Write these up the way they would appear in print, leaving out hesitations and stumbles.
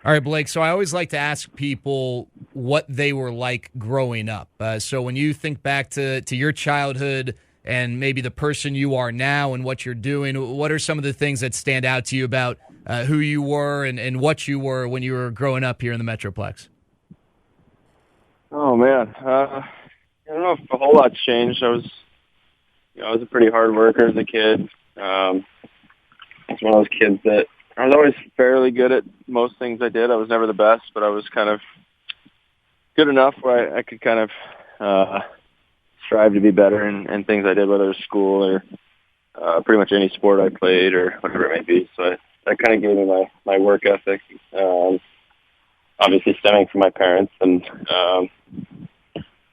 All right, Blake. So I always like to ask people what they were like growing up. So when you think back to your childhood and maybe the person you are now and what you're doing, what are some of the things that stand out to you about who you were and what you were when you were growing up here in the Metroplex? Oh man, I don't know if a whole lot's changed. I was a pretty hard worker as a kid. I was one of those kids that I was always fairly good at most things I did. I was never the best, but I was kind of good enough where I could kind of strive to be better in things I did, whether it was school or pretty much any sport I played or whatever it may be. So that kind of gave me my work ethic. Obviously stemming from my parents, and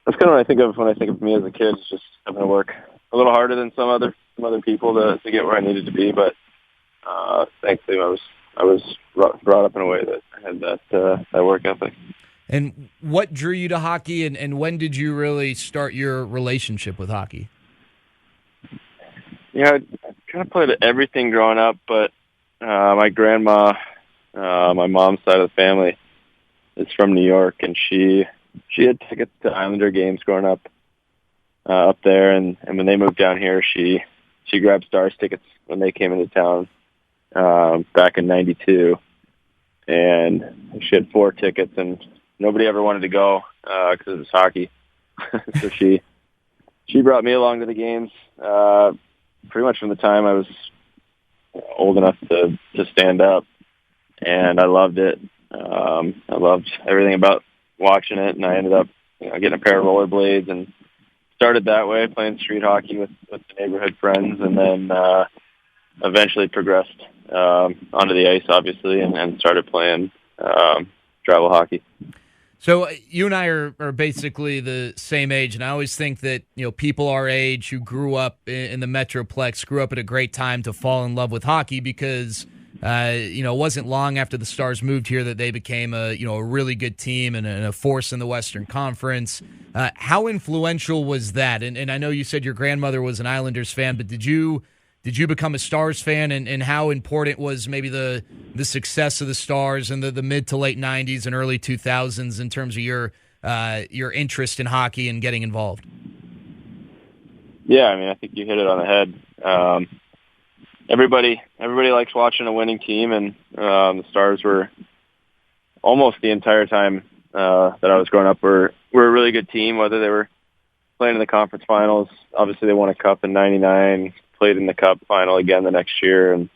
that's kind of what I think of when I think of me as a kid. Is just having to work a little harder than some other people to get where I needed to be. But thankfully, I was brought up in a way that I had that work ethic. And what drew you to hockey, and when did you really start your relationship with hockey? Yeah, I kind of played everything growing up, but my grandma, my mom's side of the family, is from New York, and she had tickets to Islander games growing up there, and when they moved down here, she grabbed Stars tickets when they came into town back in '92, and she had 4 tickets, and nobody ever wanted to go because it was hockey. So she brought me along to the games pretty much from the time I was old enough to stand up, and I loved it. I loved everything about watching it, and I ended up getting a pair of rollerblades and started that way, playing street hockey with the neighborhood friends, and then eventually progressed onto the ice, obviously, and started playing travel hockey. So you and I are basically the same age, and I always think that people our age who grew up in the Metroplex grew up at a great time to fall in love with hockey because it wasn't long after the Stars moved here that they became a really good team and a force in the Western Conference. How influential was that? And I know you said your grandmother was an Islanders fan, but did you become a Stars fan, and how important was maybe the success of the Stars in the mid to late 90s and early 2000s in terms of your interest in hockey and getting involved? Yeah, I mean, I think you hit it on the head. Everybody likes watching a winning team, and the Stars were almost the entire time that I was growing up were a really good team, whether they were playing in the conference finals. Obviously, they won a cup in '99. Played in the Cup final again the next year, and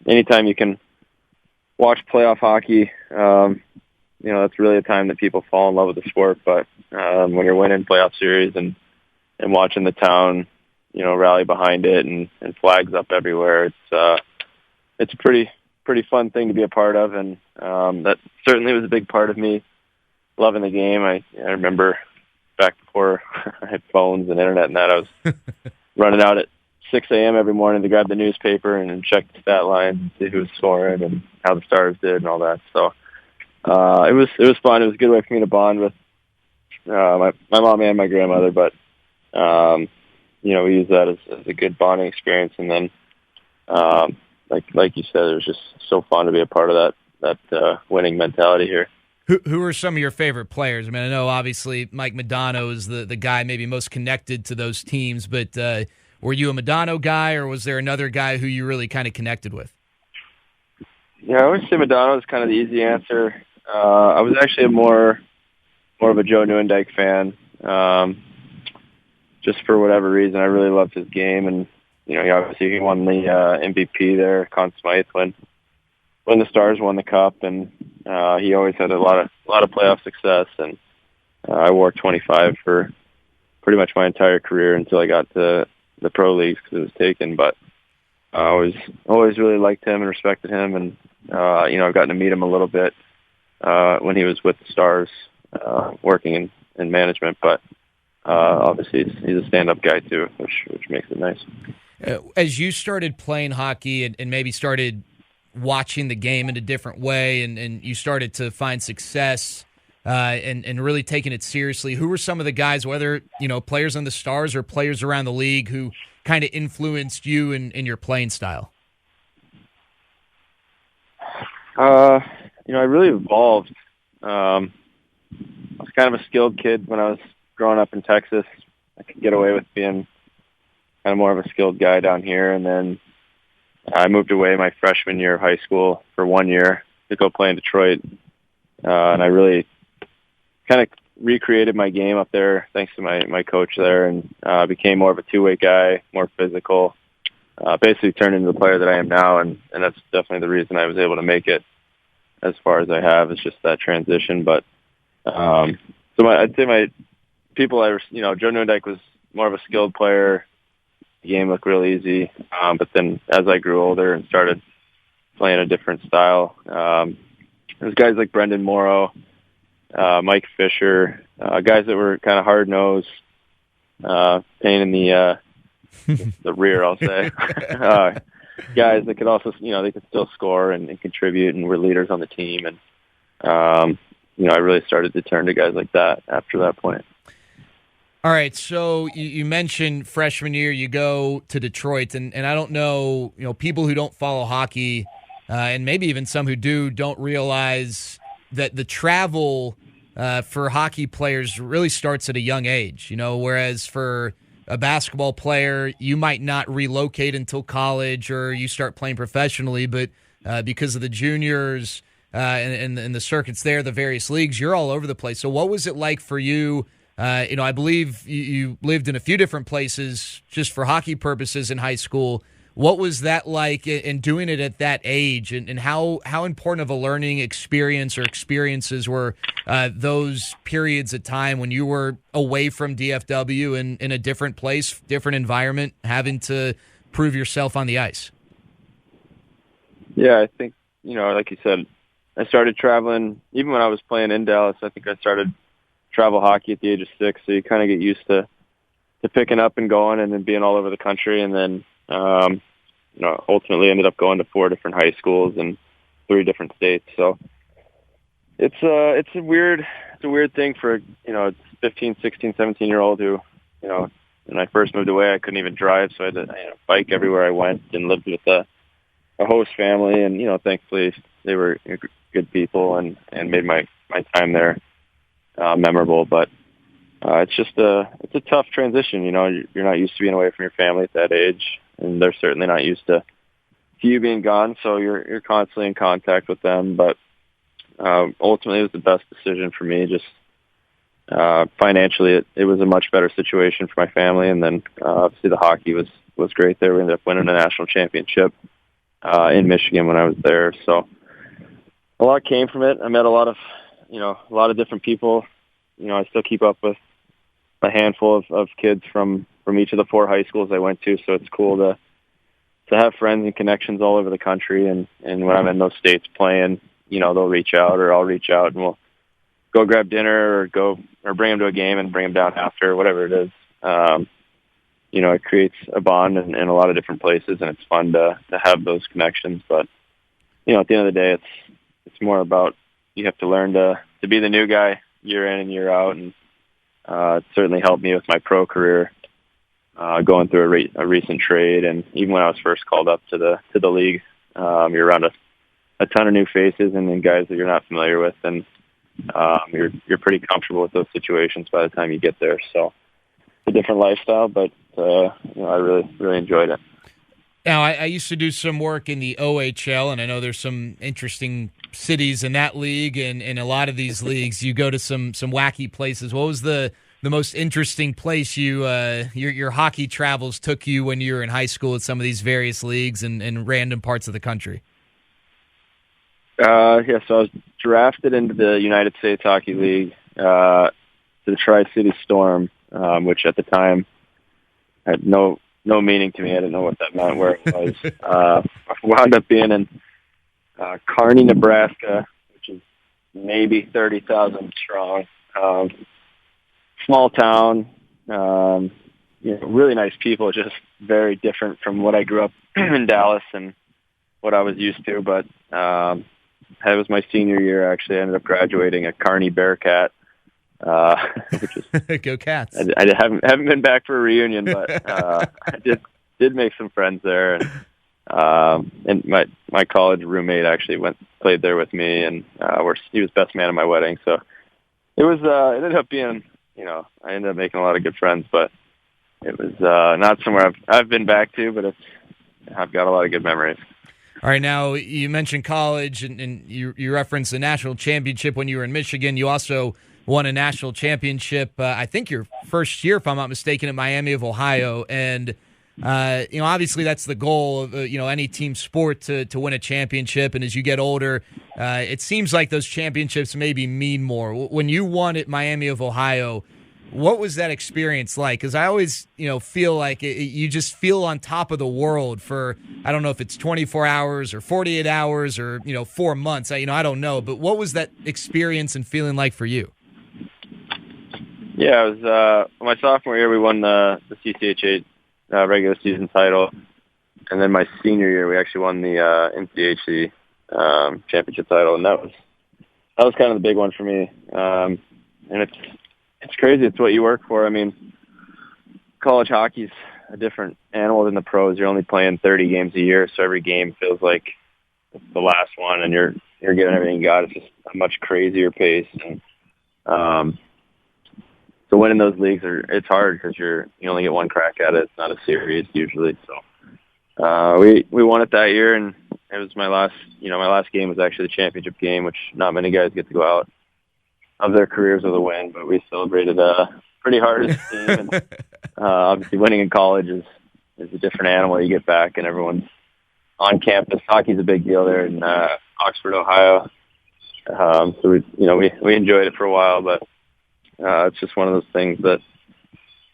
anytime you can watch playoff hockey, that's really a time that people fall in love with the sport. But when you're winning playoff series and watching the town, rally behind it and flags up everywhere, it's a pretty fun thing to be a part of, and that certainly was a big part of me loving the game. I remember back before I had phones and internet and that, I was running out at 6 a.m. every morning to grab the newspaper and check the stat line and see who was scoring and how the Stars did and all that. So it was fun. It was a good way for me to bond with my mom and my grandmother. But we used that as a good bonding experience. And then like you said, it was just so fun to be a part of that winning mentality here. Who are some of your favorite players? I mean, I know obviously Mike Modano is the guy maybe most connected to those teams, but were you a Modano guy, or was there another guy who you really kind of connected with? Yeah, I always say Modano is kind of the easy answer. I was actually more of a Joe Nieuwendyk fan, just for whatever reason. I really loved his game, and obviously he won the MVP there, Conn Smythe, when the Stars won the Cup, and he always had a lot of playoff success, and I wore 25 for pretty much my entire career until I got to the pro leagues because it was taken. But I always really liked him and respected him, and I've gotten to meet him a little bit when he was with the Stars, working in management. But obviously he's a stand-up guy too, which makes it nice. As you started playing hockey and maybe started watching the game in a different way, and you started to find success and really taking it seriously, who were some of the guys, whether players on the Stars or players around the league, who kind of influenced you in your playing style? I really evolved. I was kind of a skilled kid when I was growing up in Texas. I could get away with being kind of more of a skilled guy down here. And then I moved away my freshman year of high school for 1 year to go play in Detroit. And I really kind of recreated my game up there thanks to my coach there, and became more of a two-way guy, more physical. Basically turned into the player that I am now, and that's definitely the reason I was able to make it as far as I have. It's just that transition. But I'd say my people, Joe Newendike was more of a skilled player. The game looked real easy, but then as I grew older and started playing a different style, there's guys like Brendan Morrow, Mike Fisher, guys that were kind of hard-nosed, pain in the rear, I'll say. Guys that could also, they could still score and contribute and were leaders on the team. And, I really started to turn to guys like that after that point. All right, so you mentioned freshman year you go to Detroit, and I don't know, people who don't follow hockey, and maybe even some who do, don't realize that the travel for hockey players really starts at a young age, whereas for a basketball player, you might not relocate until college or you start playing professionally, but because of the juniors and the circuits there, the various leagues, you're all over the place. So what was it like for you? I believe you lived in a few different places just for hockey purposes in high school. What was that like in doing it at that age, and how important of a learning experience or experiences were those periods of time when you were away from DFW and in a different place, different environment, having to prove yourself on the ice? Yeah, I think, like you said, I started traveling even when I was playing in Dallas. I think I started travel hockey at the age of 6, so you kind of get used to picking up and going and then being all over the country, and then ultimately ended up going to 4 different high schools and 3 different states. So it's a weird thing for, 15, 16, 17-year-old who, when I first moved away, I couldn't even drive. So I had to bike everywhere I went and lived with a host family. And, thankfully they were good people and made my time there memorable. But it's a tough transition. You're not used to being away from your family at that age, and they're certainly not used to you being gone. So you're constantly in contact with them. But ultimately, it was the best decision for me. Just financially, it was a much better situation for my family, and then obviously the hockey was great there. We ended up winning a national championship in Michigan when I was there. So a lot came from it. I met a lot of different people. I still keep up with a handful of kids from each of the 4 high schools I went to. So it's cool to have friends and connections all over the country. And when I'm in those states playing, they'll reach out or I'll reach out and we'll go grab dinner or bring them to a game and bring them down after, whatever it is. It creates a bond in a lot of different places, and it's fun to have those connections. But, at the end of the day, it's more about you have to learn to be the new guy year in and year out. And it certainly helped me with my pro career, going through a recent trade. And even when I was first called up to the league, you're around a ton of new faces and then guys that you're not familiar with. And you're pretty comfortable with those situations by the time you get there. So it's a different lifestyle, but I really, really enjoyed it. Now, I used to do some work in the OHL, and I know there's some interesting cities in that league, and in a lot of these leagues, you go to some wacky places. What was the most interesting place your hockey travels took you when you were in high school at some of these various leagues and random parts of the country? So I was drafted into the United States Hockey League, to the Tri-City Storm, which at the time had no meaning to me. I didn't know what that meant, where it was. I wound up being in Kearney, Nebraska, which is maybe 30,000 strong. Small town, really nice people, just very different from what I grew up in Dallas and what I was used to. But it was my senior year, actually. I ended up graduating a Kearney Bearcat. Which is Go Cats. I haven't been back for a reunion, but I did make some friends there, and And my college roommate actually played there with me, and he was best man at my wedding. So it ended up being, I ended up making a lot of good friends, but it was not somewhere I've been back to, but I've got a lot of good memories. All right, now you mentioned college, and you referenced the national championship when you were in Michigan. You also won a national championship, I think your first year, if I'm not mistaken, at Miami of Ohio. And, obviously that's the goal of, any team sport to win a championship. And as you get older, it seems like those championships maybe mean more. When you won at Miami of Ohio, what was that experience like? Because I always, feel like you just feel on top of the world for, I don't know if it's 24 hours or 48 hours or, 4 months. I don't know. But what was that experience and feeling like for you? Yeah, it was my sophomore year. We won the CCHA regular season title, and then my senior year we actually won the NCHC championship title, and that was kind of the big one for me. And it's crazy. It's what you work for. I mean, college hockey's a different animal than the pros. You're only playing 30 games a year, so every game feels like it's the last one, and you're getting everything you got. It's just a much crazier pace, and so winning those leagues it's hard because you only get one crack at it. It's not a series usually. So we won it that year, and it was my last game was actually the championship game, which not many guys get to go out of their careers with a win, but we celebrated pretty hard as a team. And, obviously winning in college is a different animal. You get back and everyone's on campus. Hockey's a big deal there in Oxford, Ohio. So we enjoyed it for a while, but it's just one of those things that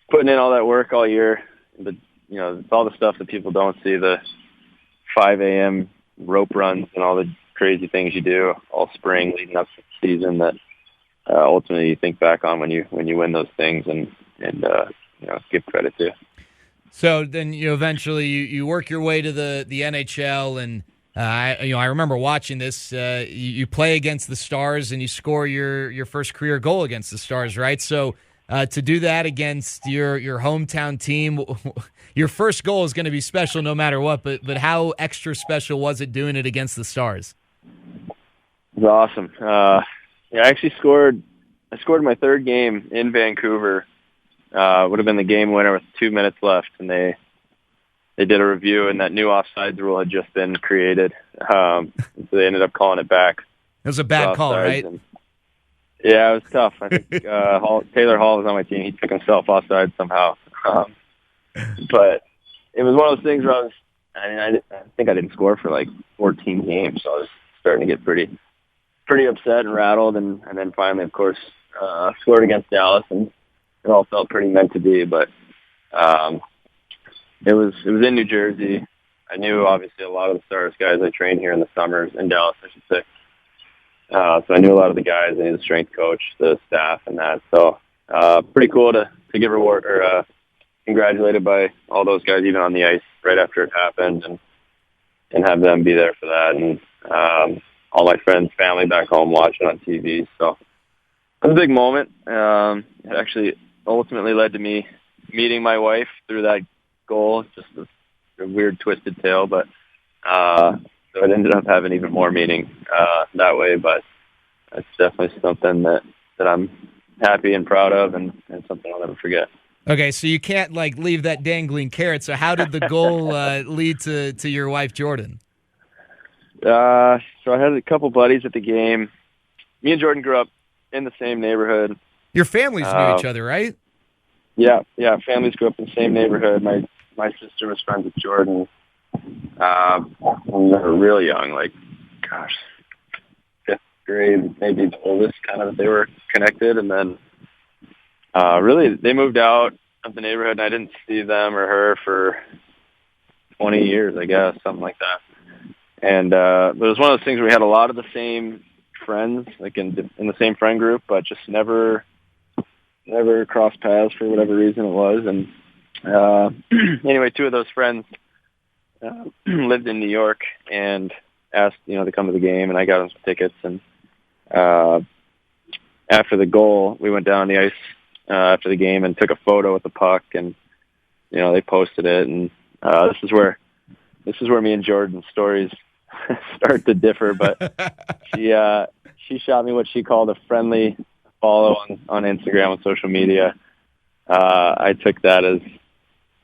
putting in all that work all year, but it's all the stuff that people don't see, the 5 a.m. rope runs and all the crazy things you do all spring leading up to the season that ultimately you think back on when you win those things and give credit to. So then eventually you work your way to the NHL, and I remember watching this. You play against the Stars and you score your first career goal against the Stars, right? So to do that against your hometown team, your first goal is going to be special no matter what. But how extra special was it doing it against the Stars? It was awesome. I actually scored. I scored my third game in Vancouver. Would have been the game winner with 2 minutes left, and they did a review, and that new offsides rule had just been created. So they ended up calling it back. It was a bad call, right? Yeah, it was tough. I think Taylor Hall was on my team. He took himself offside somehow. But it was one of those things where I think I didn't score for like 14 games, so I was starting to get pretty upset and rattled, and then finally, of course, scored against Dallas, and it all felt pretty meant to be. But it was in New Jersey. I knew obviously a lot of the Stars guys. I trained here in the summers in Dallas, I should say. So I knew a lot of the guys. I knew the strength coach, the staff, and that. So pretty cool to get reward or congratulated by all those guys, even on the ice right after it happened, and have them be there for that, and all my friends, family back home watching on TV. So it was a big moment. It actually ultimately led to me meeting my wife through that goal. Just a weird, twisted tale, but so it ended up having even more meaning that way. But it's definitely something that I'm happy and proud of, and something I'll never forget. Okay, so you can't leave that dangling carrot. So how did the goal lead to your wife, Jordan? So I had a couple buddies at the game. Me and Jordan grew up in the same neighborhood. Your families knew each other, right? Yeah. Families grew up in the same neighborhood. My sister was friends with Jordan. When we were really young, fifth grade, maybe the oldest, kind of. They were connected, and then really they moved out of the neighborhood, and I didn't see them or her for 20 years, I guess, something like that. And it was one of those things where we had a lot of the same friends, in the same friend group, but just never crossed paths for whatever reason it was. And anyway, two of those friends lived in New York and asked, to come to the game, and I got them some tickets. And after the goal, we went down the ice after the game and took a photo with the puck, and they posted it. And this is where this is where me and Jordan's stories start to differ, but she shot me what she called a friendly follow on Instagram and social media. I took that as,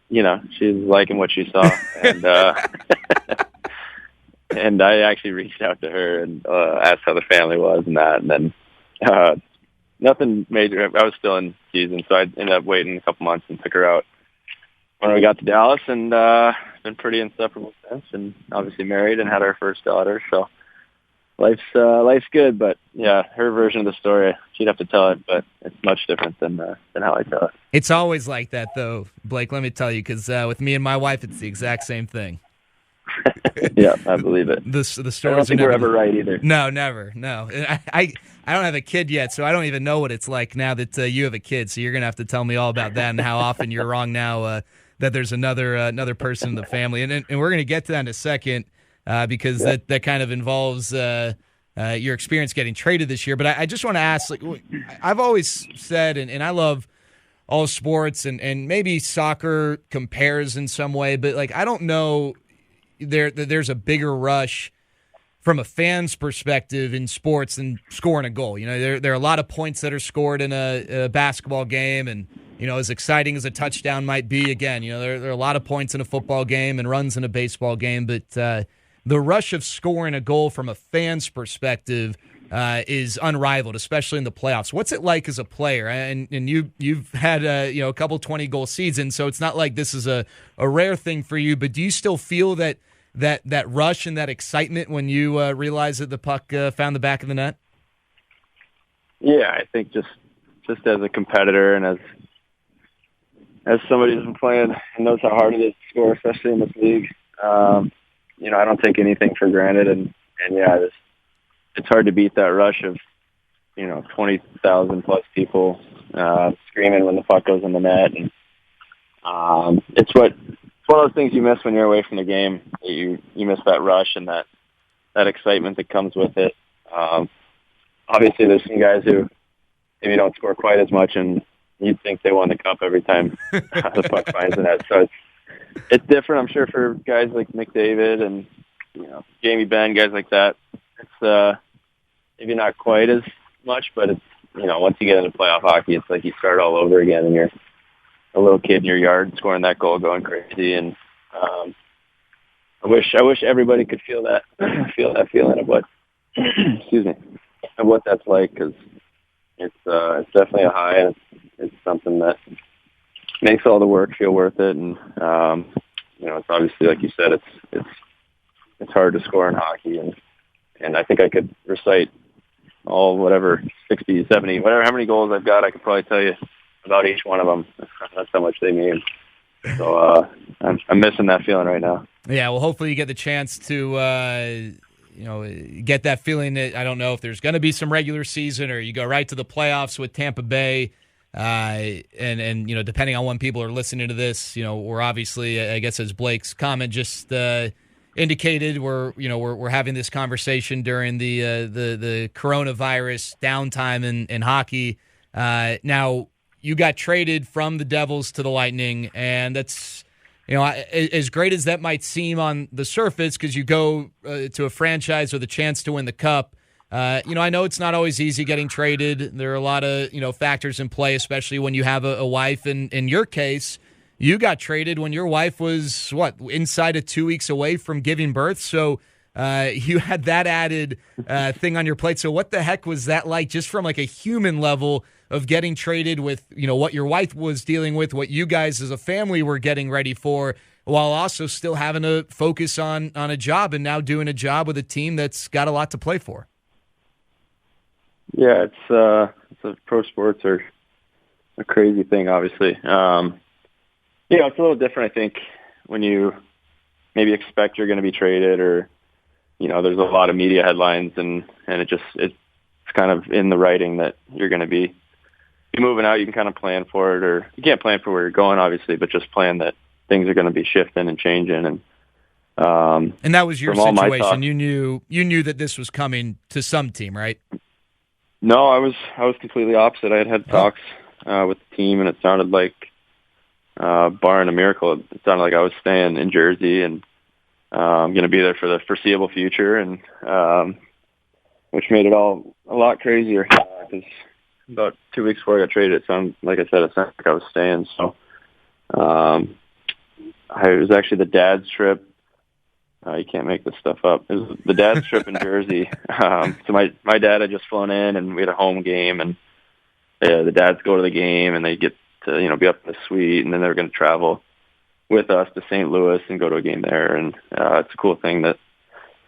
she was liking what she saw, and and I actually reached out to her and asked how the family was and that, and then nothing major. I was still in season, so I ended up waiting a couple months and took her out when we got to Dallas, and been pretty inseparable since, and obviously married and had our first daughter. So life's good, but yeah, her version of the story, she'd have to tell it, but it's much different than how I tell it. It's always like that, though, Blake. Let me tell you, because with me and my wife, it's the exact same thing. Yeah, I believe it. The stories I don't think we're ever right either. No, never. No, I don't have a kid yet, so I don't even know what it's like now that you have a kid. So you're gonna have to tell me all about that and how often you're wrong now that there's another person in the family, and we're gonna get to that in a second because that kind of involves your experience getting traded this year. But I just want to ask, like, I've always said, and I love all sports, and maybe soccer compares in some way, but like I don't know. There's a bigger rush from a fan's perspective in sports than scoring a goal. There are a lot of points that are scored in a basketball game, and as exciting as a touchdown might be, again, there are a lot of points in a football game and runs in a baseball game, but the rush of scoring a goal from a fan's perspective is unrivaled, especially in the playoffs. What's it like as a player? And you've had a couple 20-goal seasons, so it's not like this is a rare thing for you. But do you still feel that rush and that excitement when you realize that the puck found the back of the net? Yeah, I think just as a competitor and as somebody who's been playing and knows how hard it is to score, especially in this league, I don't take anything for granted, and yeah, it's hard to beat that rush of 20,000 plus people screaming when the puck goes in the net, and it's one of those things you miss when you're away from the game. You miss that rush and that excitement that comes with it. Obviously, there's some guys who maybe don't score quite as much, and you'd think they won the cup every time the puck finds the net. So it's different, I'm sure, for guys like McDavid and Jamie Benn, guys like that. It's maybe not quite as much, but it's once you get into playoff hockey, it's like you start all over again, and you're a little kid in your yard scoring that goal, going crazy. And I wish everybody could feel that feeling of what excuse me, of what that's like, because it's definitely a high, and it's something that makes all the work feel worth it. And it's obviously, like you said, it's hard to score in hockey, and I think I could recite all 60, 70, how many goals I've got. I could probably tell you about each one of them. That's how much they mean. So I'm missing that feeling right now. Yeah, well, hopefully you get the chance to get that feeling. That I don't know if there's going to be some regular season or you go right to the playoffs with Tampa Bay. And depending on when people are listening to this, we're obviously, I guess, as Blake's comment just indicated, we're having this conversation during the coronavirus downtime in hockey. Now, you got traded from the Devils to the Lightning, and that's as great as that might seem on the surface, because you go to a franchise with a chance to win the cup. I know it's not always easy getting traded. There are a lot of factors in play, especially when you have a wife. And in your case, you got traded when your wife was inside of 2 weeks away from giving birth. So you had that added thing on your plate. So what the heck was that like, just from like a human level of getting traded with what your wife was dealing with, what you guys as a family were getting ready for, while also still having to focus on a job and now doing a job with a team that's got a lot to play for? Yeah, it's pro sports are a crazy thing, obviously. It's a little different, I think, when you maybe expect you're going to be traded, or there's a lot of media headlines, and it's kind of in the writing that you're going to be moving out. You can kind of plan for it, or you can't plan for where you're going, obviously, but just plan that things are going to be shifting and changing. And that was your situation. You knew that this was coming to some team, right? No, I was completely opposite. I had talks with the team, and it sounded like, barring a miracle, it sounded like I was staying in Jersey, and I'm going to be there for the foreseeable future, and which made it all a lot crazier. Because about 2 weeks before I got traded, like I said, it sounded like I was staying. So it was actually the dad's trip. You can't make this stuff up. It was the dad's trip in Jersey. So my dad had just flown in, and we had a home game, and the dads go to the game, and they get to be up in the suite, and then they're going to travel with us to St. Louis and go to a game there. And it's a cool thing that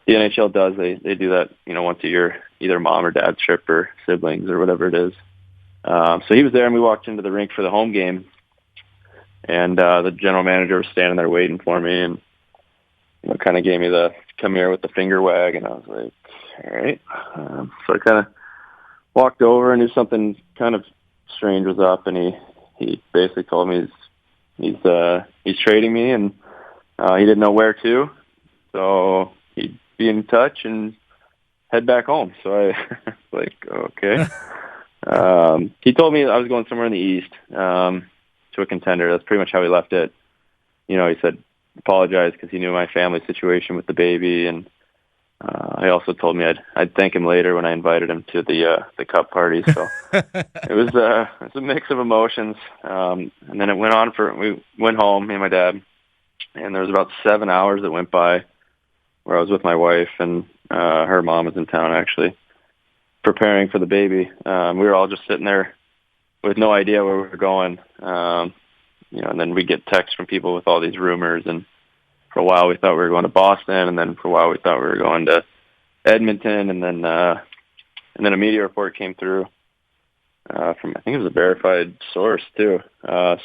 the NHL does. They do that once a year, either mom or dad's trip or siblings or whatever it is. So he was there, and we walked into the rink for the home game, and the general manager was standing there waiting for me, and kind of gave me the come here with the finger wag, and I was like, all right. So I kind of walked over and knew something kind of strange was up, and he basically told me he's trading me, and he didn't know where to, so he'd be in touch and head back home. So I was like, okay. He told me I was going somewhere in the East to a contender. That's pretty much how he left it. He said apologize because he knew my family situation with the baby, and he also told me I'd thank him later when I invited him to the cup party. So it was a mix of emotions. And then it went on we went home, me and my dad, and there was about 7 hours that went by where I was with my wife, and her mom was in town actually preparing for the baby. We were all just sitting there with no idea where we were going. And then we get texts from people with all these rumors, and for a while we thought we were going to Boston, and then for a while we thought we were going to Edmonton, and then a media report came through from, I think it was a verified source too,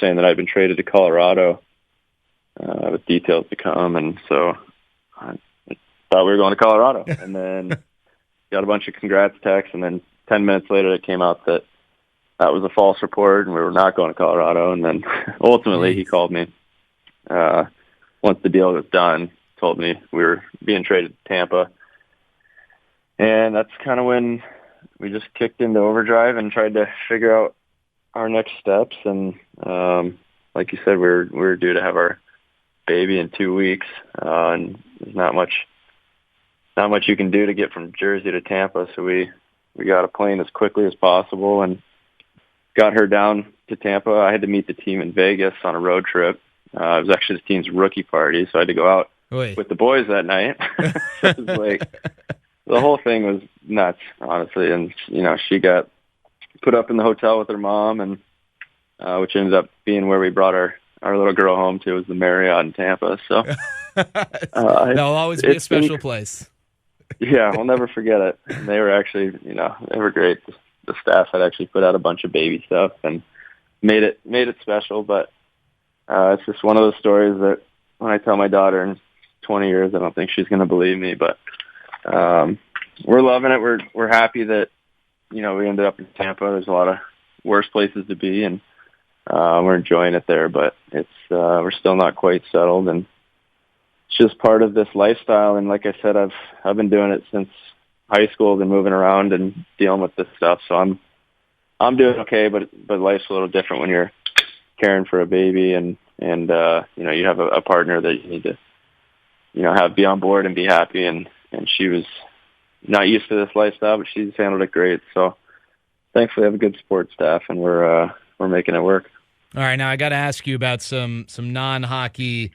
saying that I'd been traded to Colorado with details to come, and so I thought we were going to Colorado, and then got a bunch of congrats texts, and then 10 minutes later it came out that was a false report, and we were not going to Colorado. And then ultimately he called me once the deal was done, told me we were being traded to Tampa. And that's kind of when we just kicked into overdrive and tried to figure out our next steps. And like you said, we're due to have our baby in 2 weeks, and there's not much you can do to get from Jersey to Tampa. So we got a plane as quickly as possible and got her down to Tampa. I had to meet the team in Vegas on a road trip. It was actually the team's rookie party, so I had to go out with the boys that night. So it was like, the whole thing was nuts, honestly. And, she got put up in the hotel with her mom, and which ended up being where we brought our little girl home to, was the Marriott in Tampa. So that'll always be a special place. Yeah, I'll never forget it. And they were actually, they were great. The staff had actually put out a bunch of baby stuff and made it special. But it's just one of those stories that when I tell my daughter in 20 years, I don't think she's going to believe me. But we're loving it. We're happy that we ended up in Tampa. There's a lot of worse places to be, and we're enjoying it there. But it's we're still not quite settled, and it's just part of this lifestyle. And like I said, I've been doing it since high school, been moving around and dealing with this stuff. So I'm doing okay, but life's a little different when you're caring for a baby, and you have a partner that you need to have be on board and be happy. And she was not used to this lifestyle, but she's handled it great. So thankfully I have a good support staff, and we're making it work. All right, now I got to ask you about some non-hockey,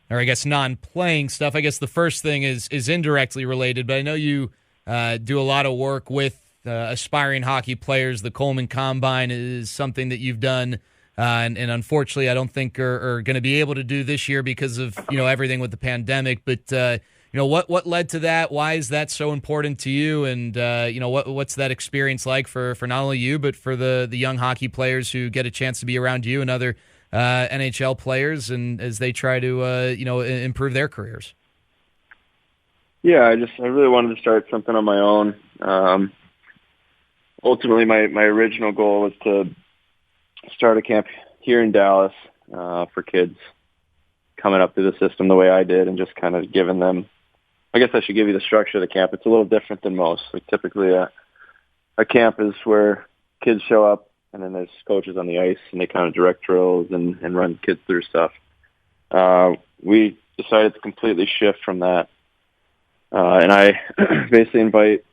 or I guess non-playing stuff. I guess the first thing is indirectly related, but I know you do a lot of work with aspiring hockey players. The Coleman Combine is something that you've done, and unfortunately I don't think are going to be able to do this year because of everything with the pandemic. But what led to that? Why is that so important to you? And what's that experience like for not only you but for the young hockey players who get a chance to be around you and other NHL players, and as they try to improve their careers? Yeah, I really wanted to start something on my own. Ultimately, my original goal was to start a camp here in Dallas for kids coming up through the system the way I did, and just kind of giving them, I guess I should give you the structure of the camp. It's a little different than most. Like typically a camp is where kids show up, and then there's coaches on the ice, and they kind of direct drills and run kids through stuff. We decided to completely shift from that. And I basically invite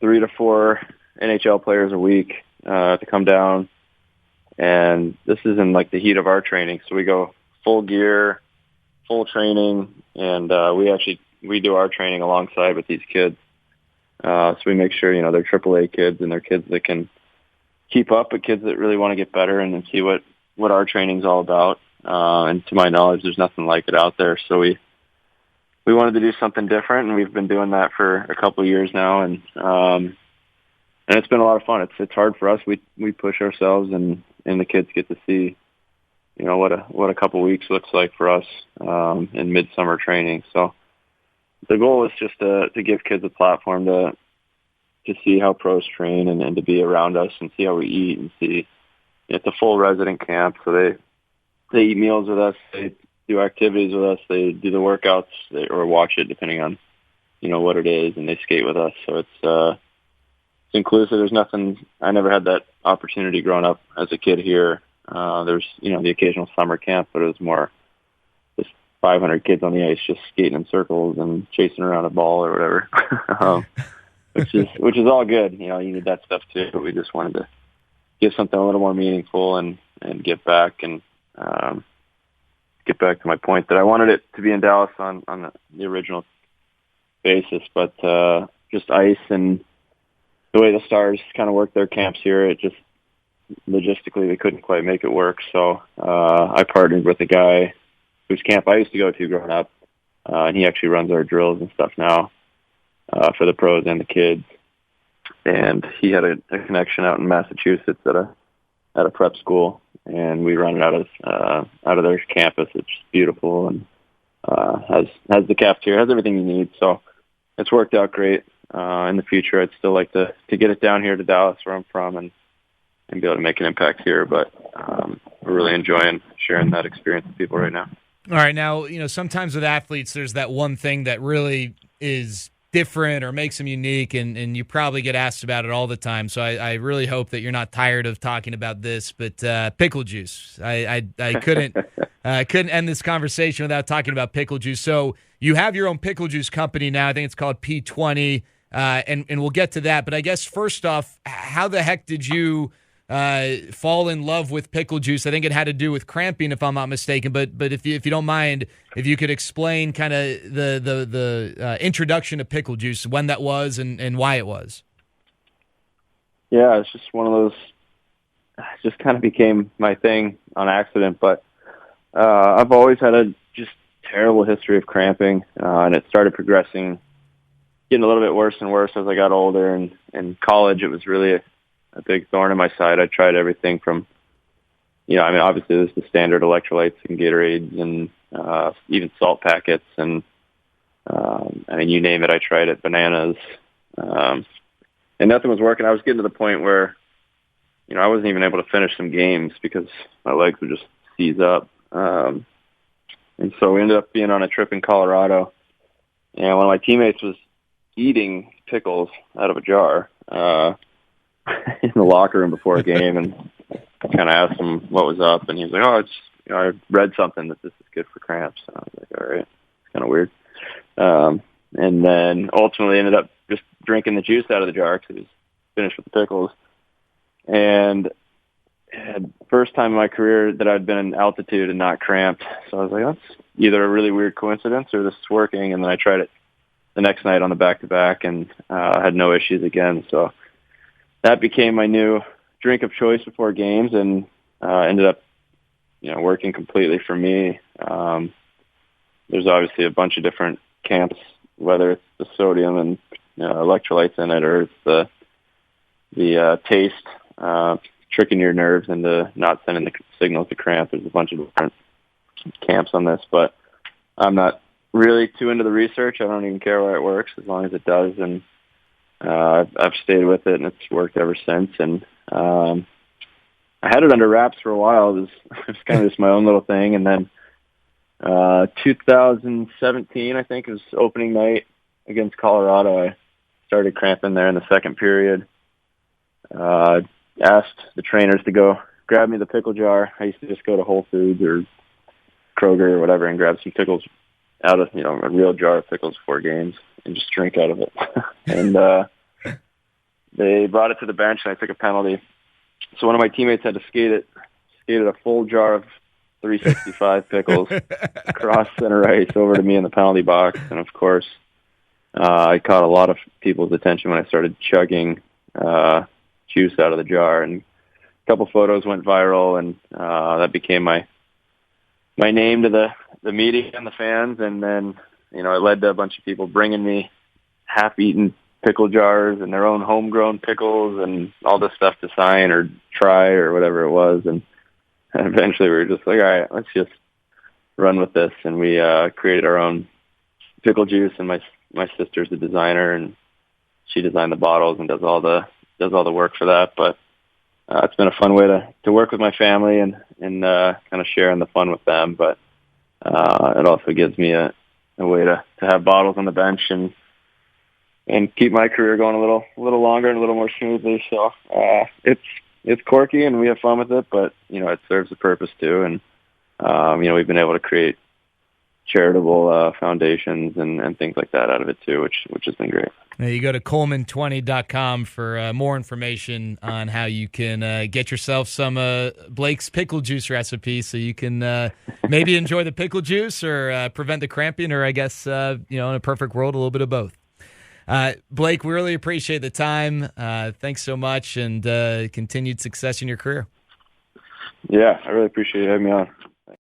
3 to 4 NHL players a week to come down. And this is in like the heat of our training. So we go full gear, full training, and we do our training alongside with these kids. So we make sure, they're AAA kids and they're kids that can keep up, but kids that really want to get better and then see what our training's all about. And to my knowledge, there's nothing like it out there. So we wanted to do something different, and we've been doing that for a couple of years now. And it's been a lot of fun. It's hard for us. We push ourselves, and the kids get to see, what a couple of weeks looks like for us in midsummer training. So the goal is just to give kids a platform to see how pros train and to be around us and see how we eat and see. It's a full resident camp, so they eat meals with us, they do activities with us, they do the workouts or watch it depending on what it is, and they skate with us. So it's inclusive. There's nothing. I never had that opportunity growing up as a kid here. There's the occasional summer camp, but it was more just 500 kids on the ice just skating in circles and chasing around a ball or whatever. Which is all good. You need that stuff too, but we just wanted to give something a little more meaningful and get back and get back to my point that I wanted it to be in Dallas on the original basis, but just ice and the way the Stars kind of work their camps here, it just logistically they couldn't quite make it work. So I partnered with a guy whose camp I used to go to growing up, and he actually runs our drills and stuff now for the pros and the kids. And he had a connection out in Massachusetts at a prep school, and we run it out of their campus. It's beautiful and has the cafeteria, has everything you need. So it's worked out great. In the future, I'd still like to get it down here to Dallas, where I'm from, and be able to make an impact here. But we're really enjoying sharing that experience with people right now. All right, now sometimes with athletes, there's that one thing that really is different or makes them unique, and you probably get asked about it all the time. So I really hope that you're not tired of talking about this. But pickle juice, I couldn't end this conversation without talking about pickle juice. So you have your own pickle juice company now. I think it's called P20, and we'll get to that. But I guess first off, how the heck did you fall in love with pickle juice? I think it had to do with cramping, if I'm not mistaken. But if you don't mind, if you could explain kind of the introduction to pickle juice, when that was and why it was. Yeah, it's just one of those. It just kind of became my thing on accident. But I've always had a just terrible history of cramping, and it started progressing, getting a little bit worse and worse as I got older. And in college, it was really a big thorn in my side. I tried everything from, obviously there's the standard electrolytes and Gatorades and even salt packets and, you name it, I tried it, bananas. And nothing was working. I was getting to the point where, I wasn't even able to finish some games because my legs would just seize up. And so we ended up being on a trip in Colorado, and one of my teammates was eating pickles out of a jar, in the locker room before a game, and I kind of asked him what was up, and he was like, "Oh, it's I read something that this is good for cramps." And I was like, "All right, it's kind of weird." And then ultimately ended up just drinking the juice out of the jar because it was finished with the pickles. And first time in my career that I'd been in altitude and not cramped, so I was like, "That's either a really weird coincidence or this is working." And then I tried it the next night on the back-to-back and had no issues again. So that became my new drink of choice before games, and ended up, working completely for me. There's obviously a bunch of different camps, whether it's the sodium and electrolytes in it, or it's the taste, tricking your nerves into not sending the signal to cramp. There's a bunch of different camps on this, but I'm not really too into the research. I don't even care where it works as long as it does, and I've stayed with it, and it's worked ever since. And I had it under wraps for a while. It was kind of just my own little thing. And then 2017, I think, was opening night against Colorado. I started cramping there in the second period. Asked the trainers to go grab me the pickle jar. I used to just go to Whole Foods or Kroger or whatever and grab some pickles out of, a real jar of pickles before games and just drink out of it. And they brought it to the bench, and I took a penalty. So one of my teammates had to skated a full jar of 365 pickles across center ice over to me in the penalty box. And, of course, I caught a lot of people's attention when I started chugging juice out of the jar. And a couple photos went viral, and that became my name to the media and the fans. And then, it led to a bunch of people bringing me half-eaten pickle jars and their own homegrown pickles and all this stuff to sign or try or whatever it was. And eventually we were just like, all right, let's just run with this. And we created our own pickle juice, and my sister's a designer, and she designed the bottles and does all the work for that. But it's been a fun way to work with my family and kind of sharing the fun with them. But it also gives me a way to have bottles on the bench and keep my career going a little longer and a little more smoothly. So it's quirky and we have fun with it, but it serves a purpose too. And we've been able to create charitable foundations and things like that out of it too, which has been great. Now you go to Coleman20.com for more information on how you can get yourself some Blake's pickle juice recipe, so you can maybe enjoy the pickle juice or prevent the cramping, or I guess in a perfect world, a little bit of both. Blake, we really appreciate the time. Thanks so much, and continued success in your career. Yeah, I really appreciate you having me on.